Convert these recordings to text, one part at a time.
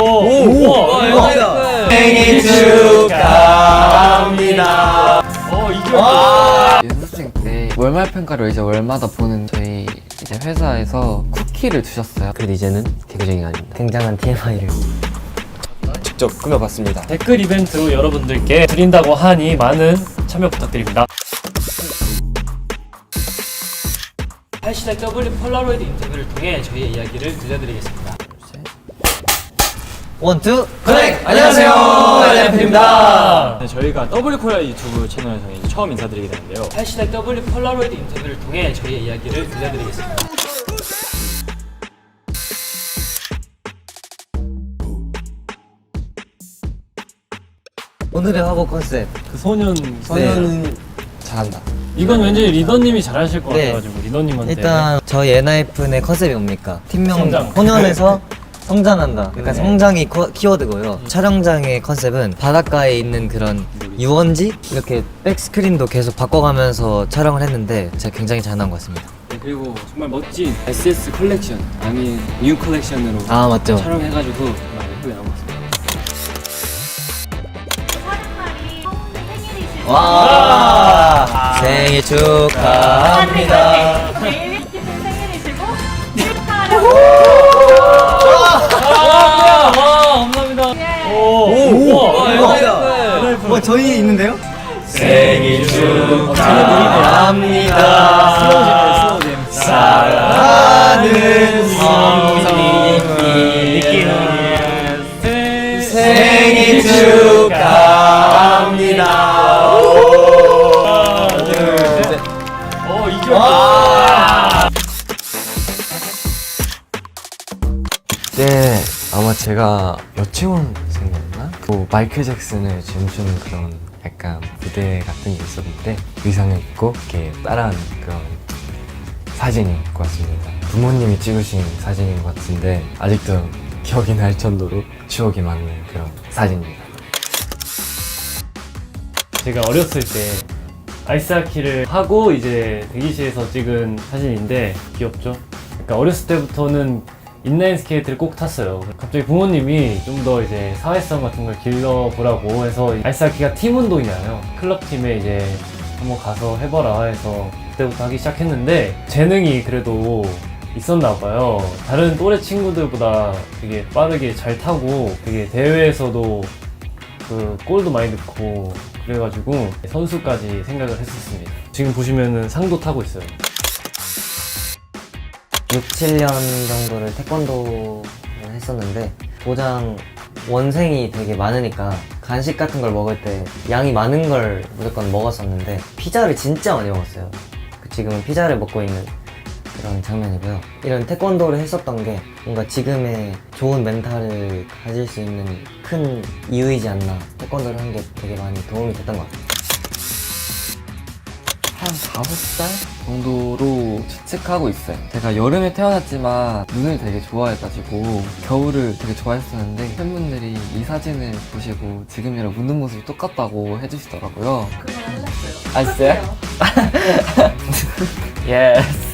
영광이다. 생일 축하합니다. 연습생 때 월말 평가를 이제 월마다 보는 저희 이제 회사에서 쿠키를 주셨어요. 그래도 이제는 개그쟁이가 아닙니다. 굉장한 TMI를 직접 꾸며봤습니다. 댓글 이벤트로 여러분들께 드린다고 하니 많은 참여 부탁드립니다. 해시태그 W 폴라로이드 인터뷰를 통해 저희의 이야기를 들려드리겠습니다. 원, 투, 커넥! 안녕하세요, LF입니다. 네, 저희가 더블 코리아 유튜브 채널에서 이제 처음 인사드리게 되는데요. 해시태그 W 폴라로이드 인터뷰를 통해 저희의 이야기를 들려드리겠습니다. 오늘의 화보 컨셉. 그 소년은 잘한다. 이건 왠지 리더님이 잘하실 것 네. 같아가지고 리더님한테 일단 저희 NIF의 컨셉이 뭡니까? 팀명 성장. 소년에서 성장한다. 약간 네. 성장이 키워드고요. 촬영장의 컨셉은 바닷가에 있는 그런 유원지? 이렇게 백스크린도 계속 바꿔가면서 촬영을 했는데 제가 굉장히 잘 나온 것 같습니다. 네, 그리고 정말 멋진 SS 컬렉션, 아니 뉴 컬렉션으로 아 맞죠? 촬영해가지고 정말 예쁘게 나온 것 같습니다. 와 생일 축하합니다. 제일 예쁜 생일이시고 감사합니다. 영광이다. 뭐 저희 있는데요? 생일 축하합니다. 사랑하는 성민이 생일 축하합니다. 네, 아마 제가 여체원생이었나? 그 마이클 잭슨을 춤추는 그런 약간 무대 같은 게 있었는데 의상을 입고 이렇게 따라하는 그런 사진인 것 같습니다. 부모님이 찍으신 사진인 것 같은데 아직도 기억이 날 정도로 추억이 많은 그런 사진입니다. 제가 어렸을 때 아이스하키를 하고 이제 대기실에서 찍은 사진인데 귀엽죠? 그러니까 어렸을 때부터는 인라인 스케이트를 꼭 탔어요. 갑자기 부모님이 좀 더 이제 사회성 같은 걸 길러보라고 해서 아이스하키가 팀 운동이잖아요. 클럽팀에 이제 한번 가서 해봐라 해서 그때부터 하기 시작했는데 재능이 그래도 있었나 봐요. 다른 또래 친구들보다 되게 빠르게 잘 타고 되게 대회에서도 그 골도 많이 넣고 그래가지고 선수까지 생각을 했었습니다. 지금 보시면은 상도 타고 있어요. 6, 7년 정도를 태권도를 했었는데 도장 원생이 되게 많으니까 간식 같은 걸 먹을 때 양이 많은 걸 무조건 먹었었는데 피자를 진짜 많이 먹었어요. 지금은 피자를 먹고 있는 그런 장면이고요. 이런 태권도를 했었던 게 뭔가 지금의 좋은 멘탈을 가질 수 있는 큰 이유이지 않나. 태권도를 한 게 되게 많이 도움이 됐던 것 같아요. 한 5살 정도로 추측하고 있어요. 제가 여름에 태어났지만 눈을 되게 좋아해가지고 겨울을 되게 좋아했었는데 팬분들이 이 사진을 보시고 지금이랑 웃는 모습이 똑같다고 해주시더라고요. 하셨어요. 아셨어요? 예스.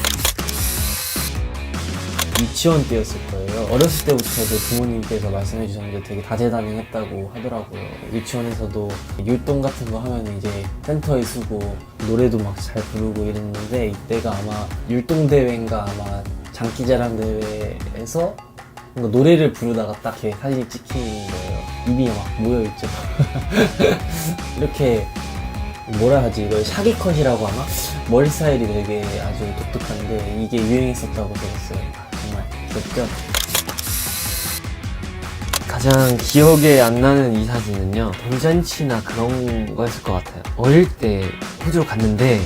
유치원 때였을 거예요. 어렸을 때부터 그 부모님께서 말씀해 주셨는데 되게 다재다능했다고 하더라고요. 유치원에서도 율동 같은 거 하면 이제 센터에 서고 노래도 막 잘 부르고 이랬는데 이때가 아마 율동 대회인가 아마 장기자랑 대회에서 뭔가 노래를 부르다가 딱 이렇게 사진이 찍히는 거예요. 입이 막 모여있죠. 이렇게 뭐라 하지? 이걸 샤기컷이라고 하나? 머리 스타일이 되게 아주 독특한데 이게 유행했었다고 들었어요. 정말 귀엽죠? 가장 기억에 안 나는 이 사진은요, 돌잔치나 그런 거였을 것 같아요. 어릴 때 호주로 갔는데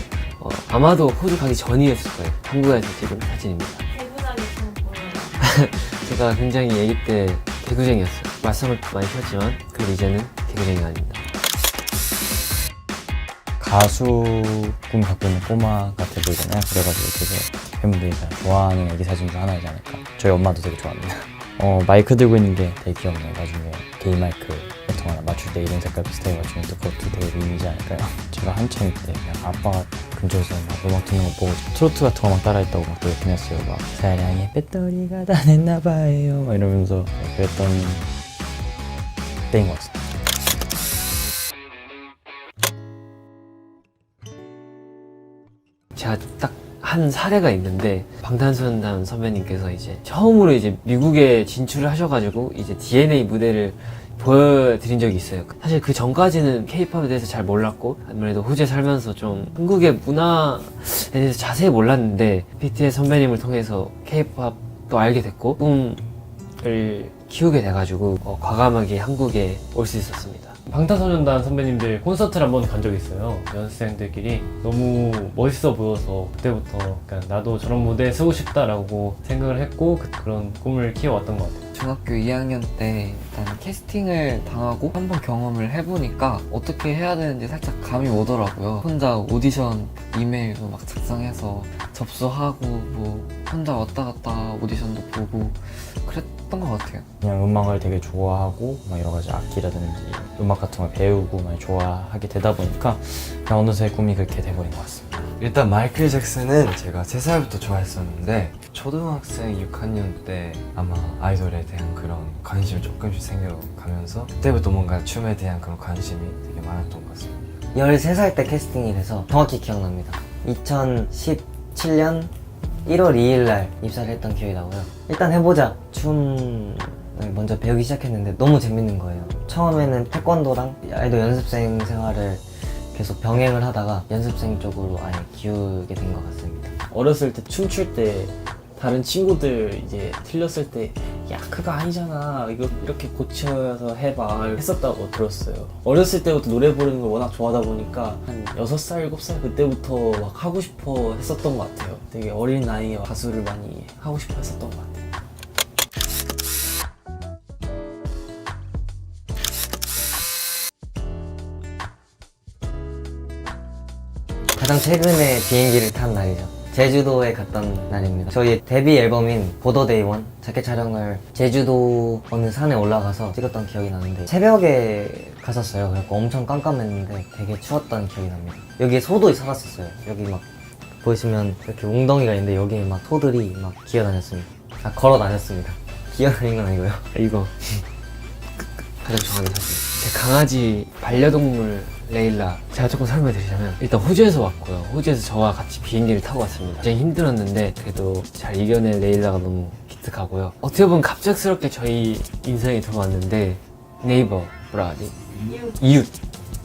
아마도 호주 가기 전이었을 거예요. 한국에서 찍은 사진입니다. 대구장이 좀 보여요. 제가 굉장히 아기 때 개구쟁이였어요. 말썽을 많이 피웠지만 그래도 이제는 개구쟁이가 아닙니다. 가수 꿈 갖고 있는 꼬마 같아 보이잖아요. 그래가지고 되게 팬분들이 잘 좋아하는 애기 사진 중 하나이지 않을까. 저희 엄마도 되게 좋아합니다. 마이크 들고 있는 게 되게 귀엽네요. 나중에 게임 마이크 같은 거나 맞출 때 이런 색깔 비슷하게 맞추면 또 그것도 되게 의미지 않을까요? 제가 한창 때 그냥 아빠가 근처에서 막 음악 듣는 거 보고 트로트 같은 거 막 따라했다고 막 그랬긴 했어요. 막 사랑의 배터리가 다 됐나봐요 막 이러면서 그랬던 그때인 것 같아요. 제가 딱 한 사례가 있는데 방탄소년단 선배님께서 이제 처음으로 이제 미국에 진출을 하셔가지고 이제 DNA 무대를 보여드린 적이 있어요. 사실 그 전까지는 K-팝에 대해서 잘 몰랐고 아무래도 호주에 살면서 좀 한국의 문화에 대해서 자세히 몰랐는데 BTS 선배님을 통해서 K-팝도 알게 됐고 꿈을 키우게 돼가지고 과감하게 한국에 올 수 있었습니다. 방탄소년단 선배님들 콘서트를 한번 간 적이 있어요. 연습생들끼리 너무 멋있어 보여서 그때부터 약간 나도 저런 무대에 서고 싶다라고 생각을 했고 그런 꿈을 키워왔던 것 같아요. 중학교 2학년 때 일단 캐스팅을 당하고 한번 경험을 해보니까 어떻게 해야 되는지 살짝 감이 오더라고요. 혼자 오디션 이메일도 막 작성해서 접수하고 뭐 혼자 왔다 갔다 오디션도 보고 그랬던 것 같아요. 그냥 음악을 되게 좋아하고 막 여러 가지 악기라든지 음악 같은 걸 배우고 많이 좋아하게 되다 보니까 그냥 어느새 꿈이 그렇게 돼버린 것 같습니다. 일단 마이클 잭슨은 제가 3살부터 좋아했었는데 초등학생 6학년 때 아마 아이돌에 대한 그런 관심이 조금씩 생겨가면서 그때부터 뭔가 춤에 대한 그런 관심이 되게 많았던 것 같습니다. 13살 때 캐스팅이 돼서 정확히 기억납니다. 2017년 1월 2일 날 입사를 했던 기억이 나고요. 일단 해보자. 춤을 먼저 배우기 시작했는데 너무 재밌는 거예요. 처음에는 태권도랑 아이돌 연습생 생활을 계속 병행을 하다가 연습생 쪽으로 아예 기우게 된 것 같습니다. 어렸을 때 춤출 때 다른 친구들 이제 틀렸을 때 야 그거 아니잖아 이거 이렇게 고쳐서 해봐 했었다고 들었어요. 어렸을 때부터 노래 부르는 걸 워낙 좋아하다 보니까 한 6살, 7살 그때부터 막 하고 싶어 했었던 것 같아요. 되게 어린 나이에 가수를 많이 하고 싶어 했었던 것 같아요. 가장 최근에 비행기를 탄 날이죠. 제주도에 갔던 날입니다. 저희 데뷔 앨범인 보더데이 원 자켓 촬영을 제주도 어느 산에 올라가서 찍었던 기억이 나는데 새벽에 갔었어요. 그래서 엄청 깜깜했는데 되게 추웠던 기억이 납니다. 여기에 소도 살았었어요. 여기 막 보시면 이렇게 웅덩이가 있는데 여기에 막 소들이 막 기어다녔습니다. 아, 걸어 다녔습니다. 기어다닌 건 아니고요. 이거 가장 좋아하는 사진. 제 강아지 반려동물 레일라. 제가 조금 설명드리자면 일단 호주에서 왔고요. 호주에서 저와 같이 비행기를 타고 왔습니다. 굉장히 힘들었는데 그래도 잘 이겨낸 레일라가 너무 기특하고요. 어떻게 보면 갑작스럽게 저희 인생에 들어왔는데 네이버 이웃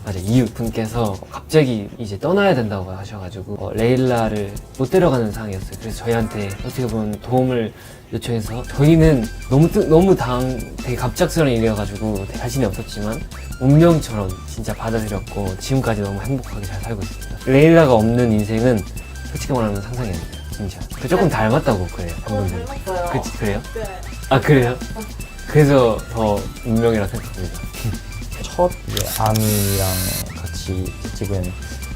맞아 이웃 분께서 갑자기 이제 떠나야 된다고 하셔가지고 레일라를 못 데려가는 상황이었어요. 그래서 저희한테 어떻게 보면 도움을 요청해서 저희는 너무 되게 갑작스러운 일이어가지고 자신이 없었지만 운명처럼 진짜 받아들였고 지금까지 너무 행복하게 잘 살고 있습니다. 레일라가 없는 인생은 솔직히 말하면 상상이 안 돼요. 진짜. 조금 닮았다고 그래요. 팬분들. 그치 그래요? 네. 아 그래요? 그래서 더 운명이라 생각합니다. 첫 이제 아미랑 같이 찍은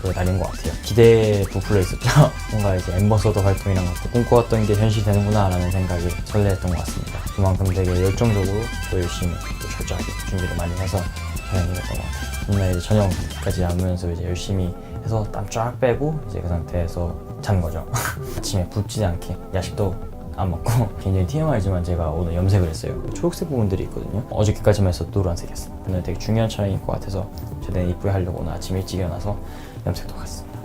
그 날인 것 같아요. 기대에 부풀려 있었죠. 뭔가 이제 엠버서더 활동이랑 같이 꿈꿔왔던 게 현실이 되는구나 라는 생각이 설레했던 것 같습니다. 그만큼 되게 열정적으로 또 열심히 또 철저하게 준비를 많이 해서 촬영이었던 것 같아요. 맨날 이제 저녁까지 하면서 이제 열심히 해서 땀 쫙 빼고 이제 그 상태에서 잔 거죠. 아침에 붓지 않게 야식도 안 먹고 굉장히 TMI지만 제가 오늘 염색을 했어요. 초록색 부분들이 있거든요. 어저께까지만 해서 노란색이었어요. 오늘 되게 중요한 촬영일 것 같아서 최대한 이쁘게 하려고 오늘 아침 일찍 일어나서 염색도 갔습니다.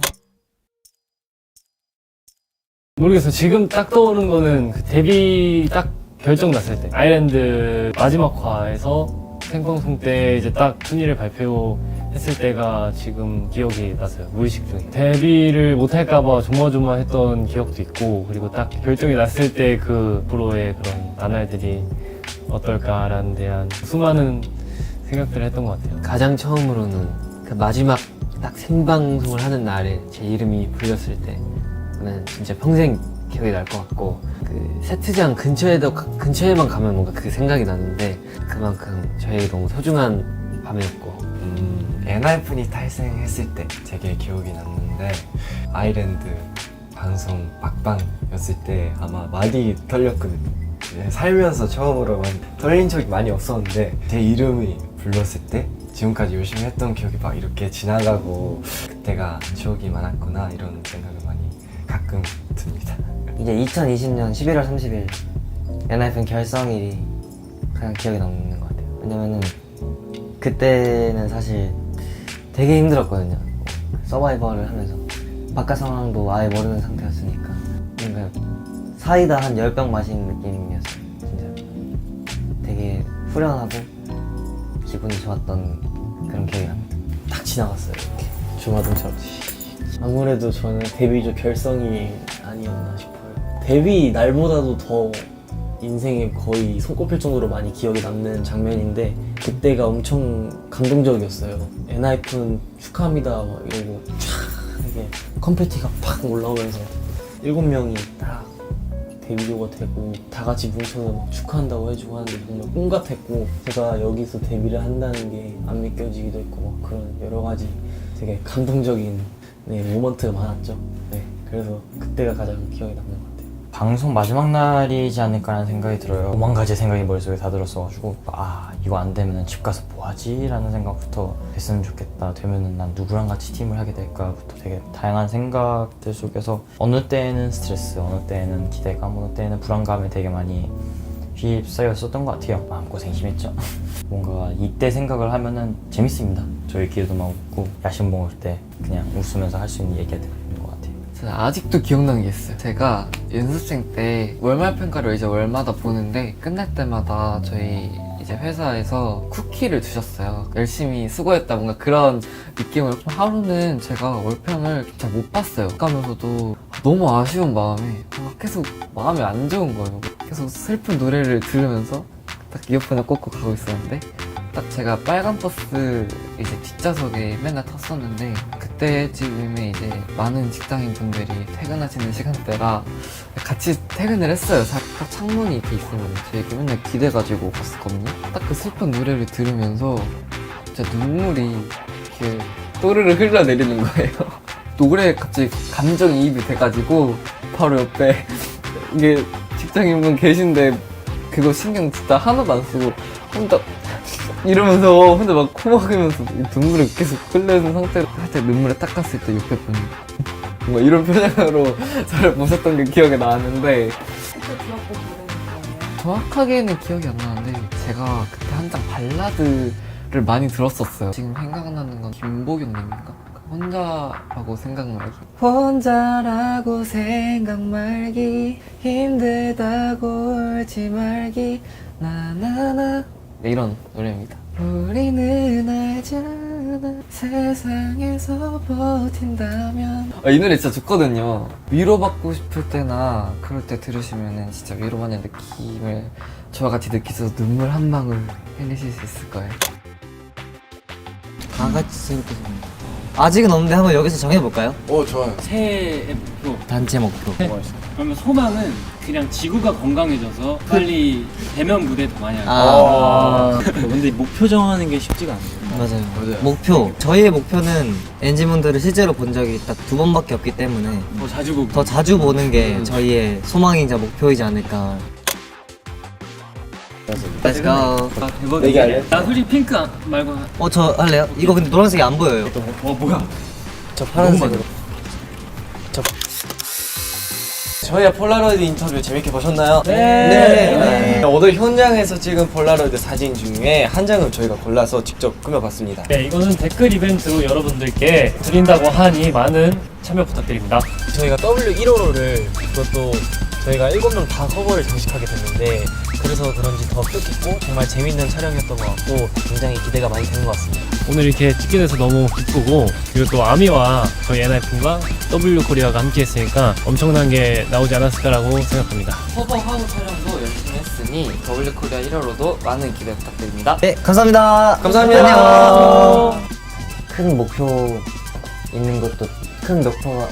모르겠어요. 지금 딱 떠오르는 거는 그 데뷔 딱 결정 났을 때 아일랜드 마지막 화에서 생방송 때 이제 딱 순위를 발표했을 때가 지금 기억이 났어요. 무의식 중에 데뷔를 못할까봐 조마조마했던 기억도 있고 그리고 딱 결정이 났을 때 그 프로의 그런 나날들이 어떨까라는 대한 수많은 생각들을 했던 것 같아요. 가장 처음으로는 그 마지막 딱 생방송을 하는 날에 제 이름이 불렸을 때는 진짜 평생 기억이 날 것 같고 그 세트장 근처에만 가면 뭔가 그 생각이 나는데 그만큼 저에게 너무 소중한 밤이었고 엔하이픈이 탈생했을 때 되게 기억이 났는데 아일랜드 방송 막방이었을 때 아마 많이 떨렸거든요. 살면서 처음으로 떨린 적이 많이 없었는데 제 이름이 불렀을 때 지금까지 열심히 했던 기억이 막 이렇게 지나가고 그때가 추억이 많았구나 이런 생각을 많이 가끔 듭니다. 이제 2020년 11월 30일 엔하이픈 결성일이 가장 기억에 남는 것 같아요. 왜냐면은 그때는 사실 되게 힘들었거든요. 서바이벌을 하면서 바깥 상황도 아예 모르는 상태였으니까 뭔가 사이다 한 10병 마신 느낌이었어요. 진짜 되게 후련하고 기분이 좋았던 그런 기억이 납니다. 딱 지나갔어요. 이렇게 주마등처럼. 아무래도 저는 데뷔조 결성이 아니었나 싶어요. 데뷔 날보다도 더 인생에 거의 손꼽힐 정도로 많이 기억에 남는 장면인데 그때가 엄청 감동적이었어요. 엔하이픈 축하합니다 막 이러고 촥 이게 컴패티가 팍 올라오면서 7명이 딱 데뷔조가 되고 다 같이 뭉쳐서 막 축하한다고 해주고 하는데 정말 꿈 같았고 제가 여기서 데뷔를 한다는 게 안 믿겨지기도 했고 막 그런 여러 가지 되게 감동적인 모먼트가 많았죠. 네, 그래서 그때가 가장 기억에 남는 것 같아요. 방송 마지막 날이지 않을까라는 생각이 들어요. 5만 가지 생각이 머릿속에 다 들었어가지고 아 이거 안 되면 집 가서 뭐 하지? 라는 생각부터 됐으면 좋겠다. 되면은 난 누구랑 같이 팀을 하게 될까부터 되게 다양한 생각들 속에서 어느 때에는 스트레스, 어느 때에는 기대감, 어느 때에는 불안감에 되게 많이 휩싸였었던 것 같아요. 마음고생 심했죠. 뭔가 이때 생각을 하면은 재밌습니다. 저희끼리도 막 웃고 야식 먹을 때 그냥 웃으면서 할 수 있는 얘기가 되는 것 같아요. 저는 아직도 기억나는 게 있어요. 제가 연습생 때 월말 평가를 이제 월마다 보는데 끝날 때마다 저희 이제 회사에서 쿠키를 주셨어요. 열심히 수고했다 뭔가 그런 느낌을. 하루는 제가 월평을 잘 못 봤어요. 가면서도 너무 아쉬운 마음에 계속 마음이 안 좋은 거예요. 계속 슬픈 노래를 들으면서 딱 이어폰을 꽂고 가고 있었는데 딱 제가 빨간 버스 이제 뒷좌석에 맨날 탔었는데 그때쯤에 이제 많은 직장인 분들이 퇴근하시는 시간대라 같이 퇴근을 했어요. 딱 창문이 이렇게 있으면 되게 맨날 기대가지고 갔었거든요. 딱 그 슬픈 노래를 들으면서 진짜 눈물이 이렇게 또르르 흘러내리는 거예요. 노래에 갑자기 감정이입이 돼가지고 바로 옆에 이게 직장인분 계신데 그거 신경 진짜 하나도 안 쓰고 혼자 이러면서 혼자 막 코 막으면서 눈물이 계속 흘러있는 상태로 살짝 눈물을 닦았을 때 옆에 분이 뭔가 이런 표정으로 저를 보셨던 게 기억이 나는데 그때 들었고 부르는 거예요. 정확하게는 기억이 안 나는데 제가 그때 한창 발라드를 많이 들었었어요. 지금 생각나는 건 김보경님인가? 혼자라고 생각 말기. 혼자라고 생각 말기 힘들다고 울지 말기 나나나 네, 이런 노래입니다. 우리는 알잖아 세상에서 버틴다면 이 노래 진짜 좋거든요. 위로받고 싶을 때나 그럴 때 들으시면 진짜 위로받는 느낌을 저와 같이 느끼셔서 눈물 한 방울 흘리실 수 있을 거예요. 다 같이 생각해서 아직은 없는데 한번 여기서 정해볼까요? 좋아요. 새해 목표. 단체 목표. 그러면 소망은 그냥 지구가 건강해져서 빨리 대면 무대 더 많이 하고. 근데 목표 정하는 게 쉽지가 않아요. 맞아요. 목표. 저희의 목표는 엔지분들을 실제로 본 적이 딱 2번밖에 없기 때문에 더 자주 보고. 더 자주 보는 게 저희의 소망이자 목표이지 않을까. Let's go. 아, 대박이다. 얘기할래? 나 솔직히 핑크 말고. 저 할래요? 이거 근데 노란색이 안 보여요. 뭐야? 저 파란색으로. 저희의 폴라로이드 인터뷰 재밌게 보셨나요? 네. 오늘 현장에서 찍은 폴라로이드 사진 중에 한 장을 저희가 골라서 직접 꾸며봤습니다. 네, 이거는 댓글 이벤트로 여러분들께 드린다고 하니 많은 참여 부탁드립니다. 저희가 W1호로를 그것도 저희가 7명 다 커버를 장식하게 됐는데 그래서 그런지 더 뜻깊고 정말 재밌는 촬영이었던 것 같고 굉장히 기대가 많이 되는 것 같습니다. 오늘 이렇게 찍게 돼서 너무 기쁘고 그리고 또 아미와 저희 엔하이픈과 W 코리아가 함께 했으니까 엄청난 게 나오지 않았을까라고 생각합니다. 커버하고 촬영도 열심히 했으니 W코리아 1호로도 많은 기대 부탁드립니다. 네, 감사합니다. 감사합니다. 안녕. 큰 목표 있는 것도 큰 목표가